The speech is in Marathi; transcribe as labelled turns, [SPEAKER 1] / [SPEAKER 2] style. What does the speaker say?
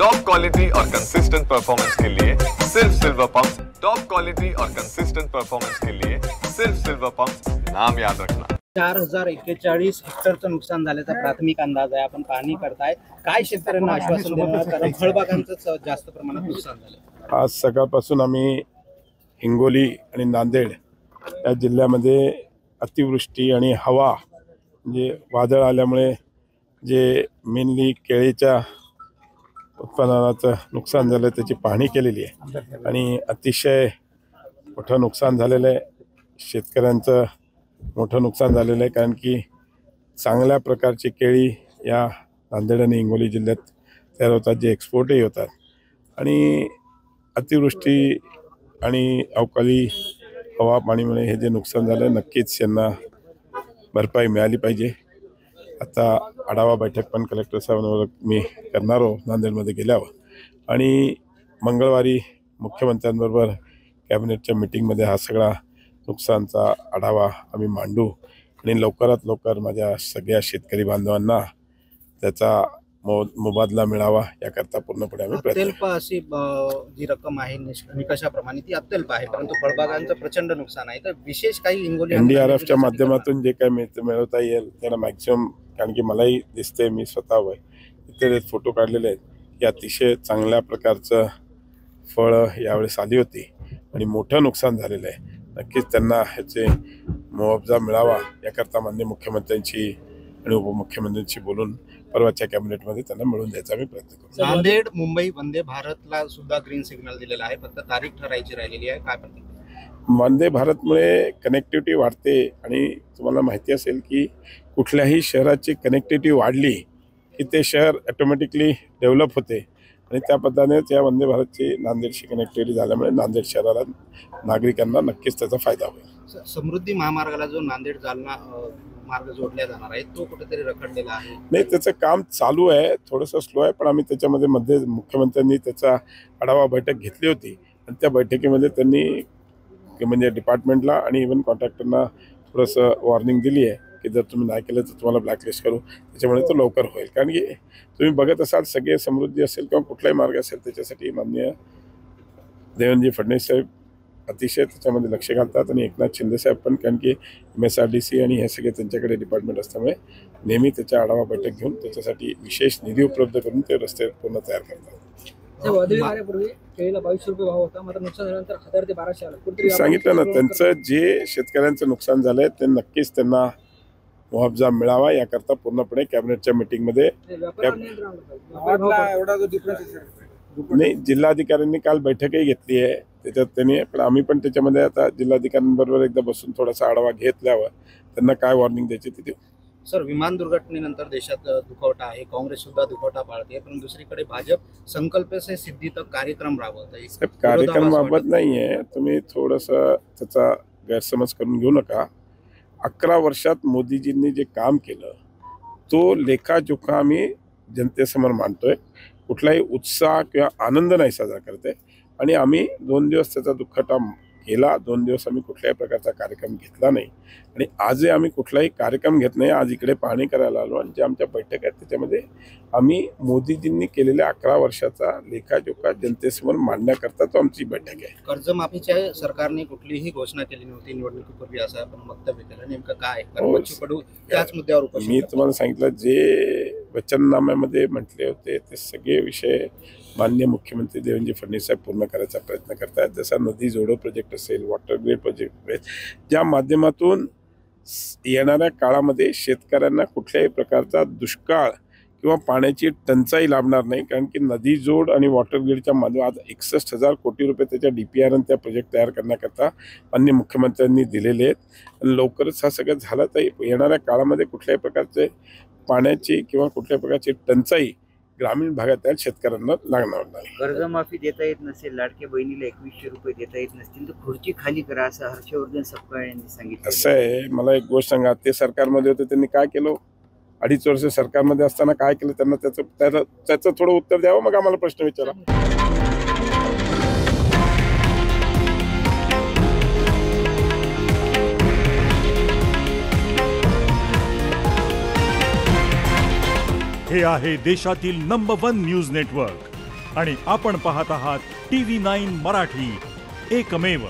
[SPEAKER 1] टॉप क्वालिटी और कंसिस्टेंट परफॉर्मेंस के लिए सिर्फ सिल्वर पंप्स। टॉप क्वालिटी और कंसिस्टेंट परफॉर्मेंस के लिए सिर्फ सिल्वर पंप्स, नाम याद रखना।
[SPEAKER 2] 4041 हेक्टरचं नुकसान झाल्याचा प्राथमिक अंदाज आहे। आपण पाहणी करताय, काय शेतकऱ्यांना आश्वासन देणार, कारण फळबागांचं जास्त प्रमाणात नुकसान झालं।
[SPEAKER 3] आज सकाळपासून आम्ही हिंगोली आणि नांदेड या जिल्ह्यामध्ये अतिवृष्टी आणि हवा म्हणजे वादळ आल्यामुळे जे मेनली केळीच्या उत्पादनाचं नुकसान झालं त्याची पाहणी केलेली आहे आणि अतिशय मोठं नुकसान झालेलं आहे। शेतकऱ्यांचं मोठं नुकसान झालेलं आहे, कारण की चांगल्या प्रकारची केळी या नांदेड आणि हिंगोली जिल्ह्यात तयार होतात, जे एक्सपोर्टही होतात। आणि अतिवृष्टी आणि अवकाळी हवा पाणीमुळे हे जे नुकसान झालं नक्कीच यांना भरपाई मिळाली पाहिजे। आता आढावा बैठक पण कलेक्टर साहेबांवर मी करणार आहोत नांदेडमध्ये गेल्यावर, आणि मंगळवारी मुख्यमंत्र्यांबरोबर कॅबिनेटच्या मीटिंगमध्ये हा सगळा नुकसानचा आढावा आम्ही मांडू आणि लवकरात लवकर माझ्या सगळ्या शेतकरी बांधवांना त्याचा मोबदला मिळावा याकरता पूर्णपणे आम्ही
[SPEAKER 2] अत्यल्प अशी जी रक्कम आहे निकषाप्रमाणे ती अत्यल्प आहे, परंतु फळबागांचं प्रचंड नुकसान आहे। तर विशेष काही हिंगोली
[SPEAKER 3] NDRFच्या माध्यमातून जे काही मिळवता येईल त्याला मॅक्सिमम, कारण की मलाही दिसते, मी स्वतः इथे फोटो काढलेले आहेत की अतिशय चांगल्या प्रकारचं फळ यावेळेस आली होती आणि मोठं नुकसान झालेलं आहे। नक्कीच त्यांना ह्याचे मुआवजा मिळावा याकरता माननीय मुख्यमंत्र्यांची आणि उपमुख्यमंत्र्यांशी बोलून परवाच्या कॅबिनेटमध्ये त्यांना मिळवून द्यायचा आम्ही प्रयत्न करू।
[SPEAKER 2] नांदेड मुंबई वंदे भारतला सुद्धा ग्रीन सिग्नल दिलेला आहे, फक्त तारीख ठरायची राहिलेली आहे। काय पण
[SPEAKER 3] वंदे भारतमुळे कनेक्टिव्हिटी वाढते आणि तुम्हाला माहिती असेल की कुठल्याही शहराची कनेक्टिव्हिटी वाढली की ते शहर ऑटोमॅटिकली डेव्हलप होते आणि त्या पद्धतीनेच या वंदे भारतची नांदेडशी कनेक्टिव्हिटी झाल्यामुळे नांदेड शहराला नागरिकांना नक्कीच त्याचा फायदा होईल।
[SPEAKER 2] समृद्धी महामार्गाला जो नांदेड जालना मार्ग जोडला जाणार आहे तो कुठेतरी रखडलेला आहे।
[SPEAKER 3] नाही, त्याचं काम चालू आहे, थोडंसं स्लो आहे, पण आम्ही त्याच्यामध्ये मुख्यमंत्र्यांनी त्याचा आढावा बैठक घेतली होती आणि त्या बैठकीमध्ये त्यांनी म्हणजे डिपार्टमेंटला आणि इव्हन कॉन्ट्रॅक्टरना थोडंसं वॉर्निंग दिली आहे की जर तुम्ही नाही केलं तर तुम्हाला ब्लॅकलिस्ट करू, त्याच्यामुळे तो लवकर होईल। कारण की तुम्ही बघत असाल सगळे समृद्धी असेल किंवा कुठलाही मार्ग असेल त्याच्यासाठी माननीय देवेंद्रजी फडणवीस साहेब अतिशय त्याच्यामध्ये लक्ष घालतात आणि एकनाथ शिंदे साहेब पण, कारण की MSRDC आणि हे सगळे त्यांच्याकडे डिपार्टमेंट असल्यामुळे नेहमी त्याच्या आढावा बैठक घेऊन त्याच्यासाठी विशेष निधी उपलब्ध करून ते रस्ते पूर्ण तयार करतात।
[SPEAKER 2] वादळी वाऱ्यापूर्वी केळीला 2200 रुपये भाव होता, मात्र नुकसान झाल्यानंतर 1000 ते 1200 आलं।
[SPEAKER 3] सांगितलं ना, त्यांचं जे शेतकऱ्यांचं नुकसान झालंय ते नक्कीच त्यांना मुआवजा मिळावा याकरता पूर्णपणे कॅबिनेटच्या मीटिंगमध्ये नाही, जिल्हाधिकाऱ्यांनी काल बैठकही घेतली आहे त्याच्यात त्यांनी, पण आम्ही पण त्याच्यामध्ये आता जिल्हाधिकाऱ्यांबरोबर एकदा बसून थोडासा आढावा घेतल्यावर त्यांना काय वॉर्निंग द्यायची ते देऊ।
[SPEAKER 2] सर, विमान दुर्घटनेनंतर देशात दुखवटा आहे, काँग्रेस सुद्धा दुखवटा पाळते, पण दुसरीकडे भाजप संकल्प से सिद्धी तक कार्यक्रम राबवत आहे।
[SPEAKER 3] कार्यक्रमाबाबत नाहीये, तुम्ही थोडंसं त्याचा गैरसमज करून घेऊ नका। 11 वर्षात मोदीजींनी जे काम केलं तो लेखाजोखा आम्ही जनतेसमोर मांडतोय, कुठलाही उत्साह किंवा आनंद नाही साजरा करते आणि आम्ही 2 दिवस त्याचा दुःखटा केला, 2 दिवस आम्ही कुठल्याही प्रकारचा कार्यक्रम घेतला नाही आणि आजही आम्ही कुठलाही कार्यक्रम घेत नाही। आज इकडे पाहणी करायला आलो आणि जे आमच्या बैठक आहेत त्याच्यामध्ये आम्ही मोदीजींनी केलेल्या 11 वर्षाचा लेखाजोखा जनतेसमोर मांडण्याकरता तो आमची बैठक आहे।
[SPEAKER 2] कर्जमाफीच्या सरकारने कुठलीही घोषणा केली नव्हती निवडणुकीपूर्वी, असं आपण वक्तव्य केलं, नेमकं काय त्याच मुद्द्यावर
[SPEAKER 3] मी तुम्हाला सांगितलं, जे वचननाम्यामध्ये म्हटले होते ते सगळे विषय माननीय मुख्यमंत्री देवेंद्र फडणवीस साहेब पूर्ण करायचा प्रयत्न करतात। जसा नदी जोडो प्रोजेक्ट असेल, वॉटर ग्रेड प्रोजेक्ट असेल, ज्या माध्यमातून येणाऱ्या काळामध्ये शेतकऱ्यांना कुठल्याही प्रकारचा दुष्काळ किंवा पाण्याची टंचाई लाभणार नाही, कारण की नदी जोड आणि वॉटर ग्रीडच्या माध्यमात 61,000 कोटी रुपये त्याच्या DPR आणि त्या प्रोजेक्ट तयार करण्याकरता माननीय मुख्यमंत्र्यांनी दिलेले आहेत। लवकरच हा सगळं झालं तर येणाऱ्या काळामध्ये कुठल्याही प्रकारचे पाण्याची किंवा कुठल्याही प्रकारची टंचाई ग्रामीण भागातील शेतकऱ्यांना लागणार नाही।
[SPEAKER 4] कर्जमाफी देता येत नसेल, लाडक्या बहिणीला 2100 रुपये देता येत नसतील तर खुर्ची खाली करा, असं हर्षवर्धन सपकाळ यांनी सांगितलं।
[SPEAKER 3] असं आहे, मला एक गोष्ट सांगा, ते सरकारमध्ये होते त्यांनी काय केलं? 2.5 वर्ष सरकारमध्ये असताना काय केलं त्यांना त्याचं थोडं उत्तर द्यावं, मग आम्हाला प्रश्न विचारा।
[SPEAKER 5] हे आहे देशातील नंबर 1 न्यूज नेटवर्क आणि आपण पाहत आहात TV9 मराठी, एकमेव